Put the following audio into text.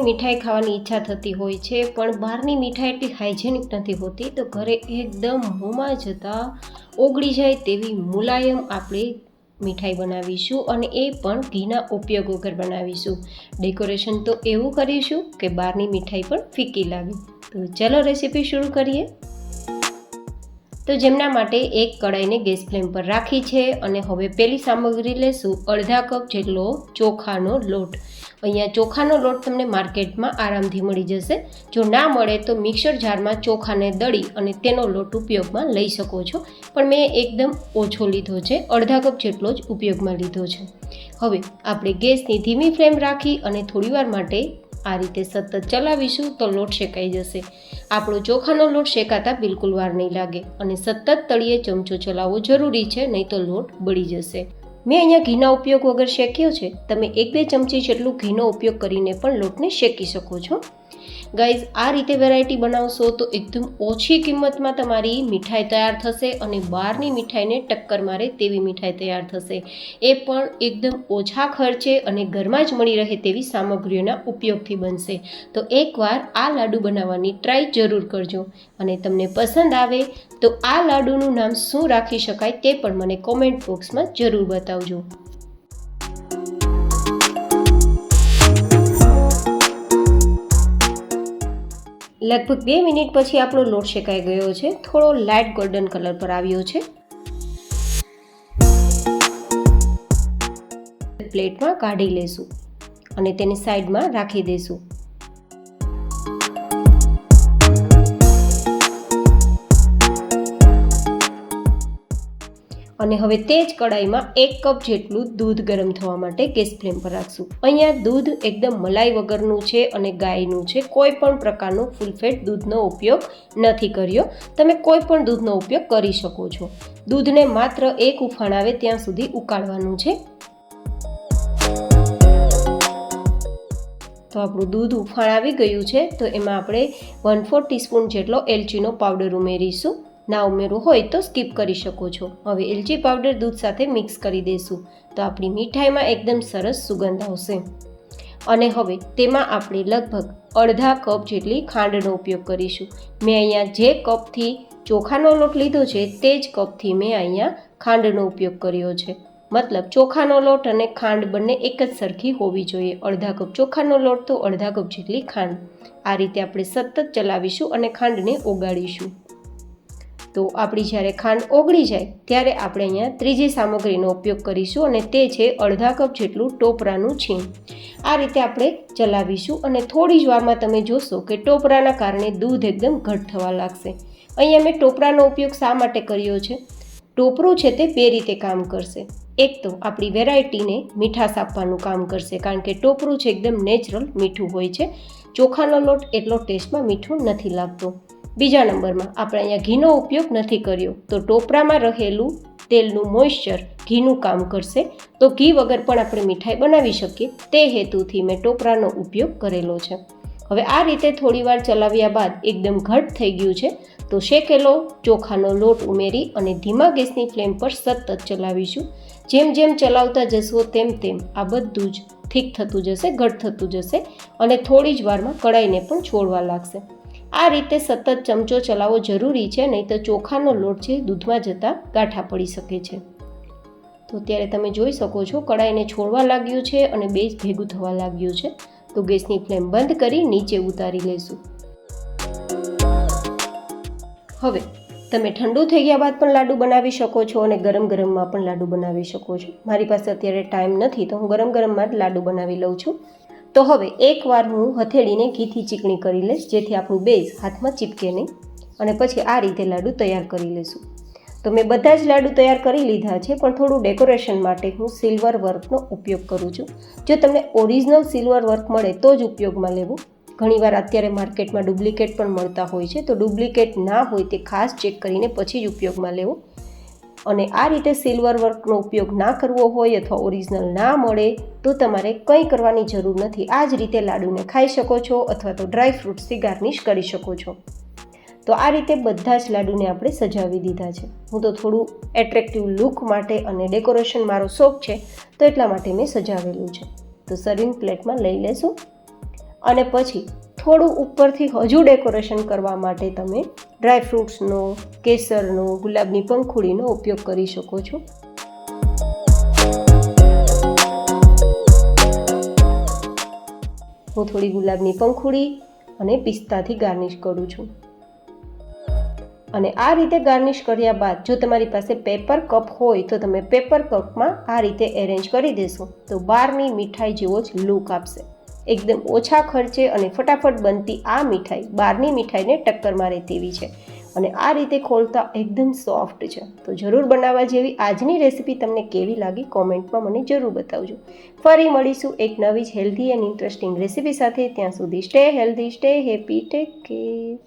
મીઠાઈ ખાવાની ઈચ્છા થતી હોય છે, પણ બહારની મીઠાઈ એટલી હાઇજેનિક નથી હોતી, તો ઘરે એકદમ મોંમાં જતાં ઓગળી જાય તેવી મુલાયમ આપણે મીઠાઈ બનાવીશું, અને એ પણ ઘીના ઉપયોગ વગર બનાવીશું. ડેકોરેશન તો એવું કરીશું કે બહારની મીઠાઈ પણ ફીકી લાગે. તો ચલો રેસીપી શરૂ કરીએ. તો જેમના માટે એક કઢાઈને ગેસ ફ્લેમ પર રાખી છે, અને હવે પહેલી સામગ્રી લેશું અડધા કપ જેટલો ચોખાનો લોટ. અહીંયા ચોખાનો લોટ તમને માર્કેટમાં આરામથી મળી જશે. જો ના મળે તો મિક્સર જારમાં ચોખાને દળી અને તેનો લોટ ઉપયોગમાં લઈ શકો છો, પણ મેં એકદમ ઓછો લીધો છે, અડધા કપ જેટલો જ ઉપયોગમાં લીધો છે. હવે આપણે ગેસની ધીમી ફ્લેમ રાખી અને થોડીવાર માટે આ રીતે સતત ચલાવીશું તો લોટ શેકાઈ જશે. આપણો ચોખાનો લોટ શેકાતા બિલકુલ વાર નહીં લાગે, અને સતત તળિયે ચમચો ચલાવવો જરૂરી છે, નહીં તો લોટ બળી જશે. મેં અહીંયા ઘીના ઉપયોગ વગર શેક્યો છે. તમે 1-2 ચમચી જેટલું ઘીનો ઉપયોગ કરીને પણ લોટને શેકી શકો છો. ગાઈઝ, આ રીતે વેરાયટી બનાવશો તો એકદમ ઓછી કિંમતમાં તમારી મીઠાઈ તૈયાર થશે, અને બહારની મીઠાઈને ટક્કર મારે તેવી મીઠાઈ તૈયાર થશે. એ પણ એકદમ ઓછા ખર્ચે અને ઘરમાં જ મળી રહે તેવી સામગ્રીઓના ઉપયોગથી બનશે. તો એકવાર આ લાડુ બનાવવાની ટ્રાય જરૂર કરજો, અને તમને પસંદ આવે તો આ લાડુનું નામ શું રાખી શકાય તે પણ મને કોમેન્ટ બોક્સમાં જરૂર બતાવજો. લગભગ 2 મિનિટ પછી આપણો લોટ શેકાઈ ગયો છે. થોડો લાઇટ ગોલ્ડન કલર પર આવ્યો છે. પ્લેટમાં કાઢી લેશું અને તેને સાઈડમાં રાખી દઈશું. અને હવે તે જ કઢાઈમાં 1 કપ જેટલું દૂધ ગરમ થવા માટે ગેસ ફ્લેમ પર રાખશું. અહીંયા દૂધ એકદમ મલાઈ વગરનું છે અને ગાયનું છે. કોઈ પણ પ્રકારનો ફૂલ ફેટ દૂધનો ઉપયોગ નથી કર્યો. તમે કોઈ પણ દૂધનો ઉપયોગ કરી શકો છો. દૂધને માત્ર 1 ઉફાણ આવે ત્યાં સુધી ઉકાળવાનું છે. તો આપણું દૂધ ઉફાણ આવી ગયું છે, તો એમાં આપણે 1/4 ટીસ્પૂન જેટલો એલચીનો પાવડર ઉમેરીશું. ના ઉમેરવું હોય તો સ્કીપ કરી શકો છો. હવે એલચી પાવડર દૂધ સાથે મિક્સ કરી દઈશું, તો આપણી મીઠાઈમાં એકદમ સરસ સુગંધ આવશે. અને હવે તેમાં આપણે લગભગ અડધા કપ જેટલી ખાંડનો ઉપયોગ કરીશું. મેં અહીંયા જે કપથી ચોખાનો લોટ લીધો છે તે જ કપથી મેં અહીંયા ખાંડનો ઉપયોગ કર્યો છે. મતલબ ચોખાનો લોટ અને ખાંડ બંને એક જ સરખી હોવી જોઈએ. અડધા કપ ચોખાનો લોટ તો અડધા કપ જેટલી ખાંડ. આ રીતે આપણે સતત ચલાવીશું અને ખાંડને ઓગાળીશું. તો આપણી જ્યારે ખાંડ ઓગળી જાય ત્યારે આપણે અહીંયા ત્રીજી સામગ્રીનો ઉપયોગ કરીશું, અને તે છે અડધા કપ જેટલું ટોપરાનું છીણ. આ રીતે આપણે ચલાવીશું, અને થોડી જ વારમાં તમે જોશો કે ટોપરાના કારણે દૂધ એકદમ ઘટ થવા લાગશે. અહીંયા મેં ટોપરાનો ઉપયોગ શા માટે કર્યો છે? ટોપરું છે તે 2 રીતે કામ કરશે. એક તો આપણી વેરાયટીને મીઠાશ આપવાનું કામ કરશે, કારણ કે ટોપરું છે એકદમ નેચરલ મીઠું હોય છે. ચોખાનો લોટ એટલો ટેસ્ટમાં મીઠું નથી લાગતો. બીજા નંબરમાં આપણે અહીંયા ઘીનો ઉપયોગ નથી કર્યો, તો ટોપરામાં રહેલું તેલનું મોઇશ્ચર ઘીનું કામ કરશે. તો ઘી વગર પણ આપણે મીઠાઈ બનાવી શકીએ, તે હેતુથી મેં ટોપરાનો ઉપયોગ કરેલો છે. હવે આ રીતે થોડીવાર ચલાવ્યા બાદ એકદમ ઘટ થઈ ગયું છે, તો શેકેલો ચોખાનો લોટ ઉમેરી અને ધીમા ગેસની ફ્લેમ પર સતત ચલાવીશું. જેમ જેમ ચલાવતા જશો તેમ તેમ આ બધું જ થીક થતું જશે, ઘટ થતું જશે, અને થોડી જ વારમાં કઢાઈને પણ છોડવા લાગશે. આ રીતે સતત ચમચો ચલાવવો જરૂરી છે, નહીં તો ચોખાનો લોટ છે દૂધમાં જતાં ગાંઠા પડી શકે છે. તો અત્યારે તમે જોઈ શકો છો કઢાઈને છોડવા લાગ્યું છે અને બે જ ભેગું થવા લાગ્યું છે. તો ગેસની ફ્લેમ બંધ કરી નીચે ઉતારી લઈશું. હવે તમે ઠંડુ થઈ ગયા બાદ પણ લાડુ બનાવી શકો છો, અને ગરમ ગરમમાં પણ લાડુ બનાવી શકો છો. મારી પાસે અત્યારે ટાઈમ નથી, તો હું ગરમ ગરમમાં જ લાડુ બનાવી લઉં છું. તો હવે એકવાર હું હથેળીને ઘીથી ચીકણી કરી લઈશ, જેથી આપણું બેઝ હાથમાં ચીપકે નહીં, અને પછી આ રીતે લાડુ તૈયાર કરી લઈશું. તો મેં બધા જ લાડુ તૈયાર કરી લીધા છે, પણ થોડું ડેકોરેશન માટે હું સિલ્વર વર્કનો ઉપયોગ કરું છું. જો તમને ઓરિજિનલ સિલ્વર વર્ક મળે તો જ ઉપયોગમાં લેવું. ઘણીવાર અત્યારે માર્કેટમાં ડુપ્લિકેટ પણ મળતા હોય છે, તો ડુપ્લિકેટ ના હોય તે ખાસ ચેક કરીને પછી જ ઉપયોગમાં લેવું. અને આ રીતે સિલ્વર વર્કનો ઉપયોગ ના કરવો હોય અથવા ઓરિજિનલ ના મળે તો તમારે કંઈ કરવાની જરૂર નથી. આ જ રીતે લાડુને ખાઈ શકો છો, અથવા તો ડ્રાય ફ્રૂટ્સથી ગાર્નિશ કરી શકો છો. તો આ રીતે બધા જ લાડુને આપણે સજાવી દીધા છે. હું તો થોડું એટ્રેક્ટિવ લુક માટે અને ડેકોરેશન મારો શોખ છે, તો એટલા માટે મેં સજાવેલું છે. તો સર્વિંગ પ્લેટમાં લઈ લેશું. અને પછી થોડું ઉપરથી હજુ ડેકોરેશન કરવા માટે તમે ડ્રાયફ્રૂટ્સનો, કેસરનો, ગુલાબની પંખુડીનો ઉપયોગ કરી શકો છો. હું થોડી ગુલાબની પંખુડી અને પિસ્તાથી ગાર્નિશ કરું છું. અને આ રીતે ગાર્નિશ કર્યા બાદ જો તમારી પાસે પેપર કપ હોય તો તમે પેપર કપમાં આ રીતે એરેન્જ કરી દેશો તો બહારની મીઠાઈ જેવો જ લુક આપશે. એકદમ ઓછા ખર્ચે અને ફટાફટ બનતી આ મીઠાઈ બહારની મીઠાઈને ટક્કર મારે તેવી છે અને આ રીતે ખોલતા એકદમ સોફ્ટ છે. તો જરૂર બનાવવા જેવી આજની રેસીપી તમને કેવી લાગી કોમેન્ટમાં મને જરૂર બતાવજો. ફરી મળીશું એક નવી જ હેલ્ધી એન્ડ ઇન્ટરેસ્ટિંગ રેસીપી સાથે. ત્યાં સુધી stay healthy, stay happy, take care.